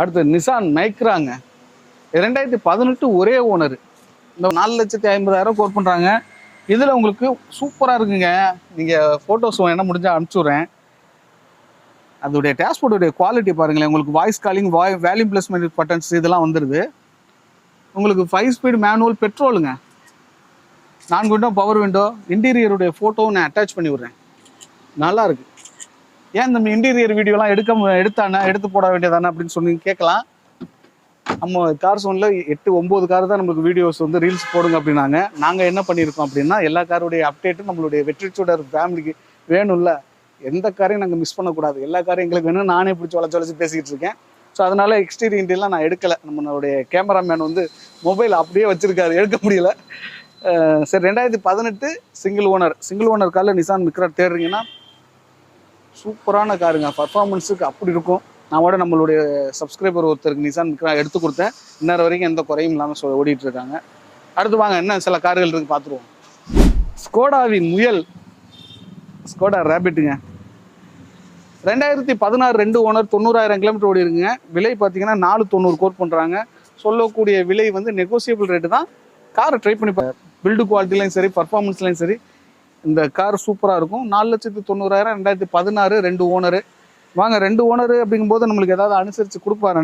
அடுத்து நிசான் மைக்ராங்க. 2018 ஒரே ஓனர். இந்த 4,50,000 கோட் பண்ணுறாங்க. இதில் உங்களுக்கு சூப்பராக இருக்குங்க. நீங்கள் ஃபோட்டோஸ் என்ன முடிஞ்சால் அனுப்பிச்சுட்றேன். அதோடைய டேஷ்போர்டுடைய குவாலிட்டி பாருங்களேன். உங்களுக்கு voice calling, volume placement buttons இதெல்லாம் வந்துடுது. உங்களுக்கு 5 ஸ்பீட் மேனுவல் பெட்ரோலுங்க. 4 விண்டோ பவர் விண்டோ. இன்டீரியருடைய ஃபோட்டோவும் நான் அட்டாச் பண்ணி விட்றேன். நல்லா இருக்கு. ஏன் நம்ம இன்டீரியர் வீடியோலாம் எடுத்து போட வேண்டியதானே அப்படின்னு சொல்லி கேட்கலாம். நம்ம கார் சோனில் 8-9 கார் தான் நம்மளுக்கு வீடியோஸ் வந்து ரீல்ஸ் போடுங்க அப்படின்னாங்க. நாங்கள் என்ன பண்ணியிருக்கோம் அப்படின்னா எல்லா காருடைய அப்டேட்டும் நம்மளுடைய வெற்றிச்சூடர் ஃபேமிலிக்கு வேணும்ல. எந்த காரையும் நாங்கள் மிஸ் பண்ணக்கூடாது. எல்லா காரையும் எங்களுக்கு வேணும். நானே பிடிச்சி வளைச்சி பேசிக்கிட்டு இருக்கேன். ஸோ அதனால எக்ஸ்டீரியர் இன்டீரியர்லாம் நான் எடுக்கலை. நம்மளுடைய கேமராமேன் வந்து மொபைல் அப்படியே வச்சிருக்காரு, எடுக்க முடியல. சரி, 2018 சிங்கிள் ஓனர் காரில் நிசான் மிக்ரா தேடுறீங்கன்னா சூப்பரான காருங்க. பர்ஃபார்மன்ஸுக்கு அப்படி இருக்கும். நான் கூட நம்மளுடைய சப்ஸ்கிரைபர் ஒருத்தருக்கு நிசான் மிக்ரா எடுத்து கொடுத்தேன். இன்னொரு வரைக்கும் எந்த குறையும் இல்லாமல் ஓடிட்டு இருக்காங்க. அடுத்து வாங்க, என்ன சில கார்கள் இருக்கு பார்த்துருவோம். ஸ்கோடாவின் முயல், ஸ்கோடா ரேபிட்டுங்க. 2016 2 ஓனர், 90,000 கிலோமீட்டர் ஓடி இருக்குங்க. விலை பார்த்தீங்கன்னா 490 கோட் பண்ணுறாங்க. சொல்லக்கூடிய விலை வந்து நெகோசியபிள் ரேட்டு தான். காரை ட்ரை பண்ணி பில்டு குவாலிட்டிலையும் சரி, பர்ஃபார்மன்ஸ்லையும் சரி இந்த கார் சூப்பராக இருக்கும். 4,90,000, 2016 2 ஓனரு. வாங்க, 2 ஓனரு அப்படிங்கும்போது நம்மளுக்கு ஏதாவது அனுசரித்து கொடுப்பாரு.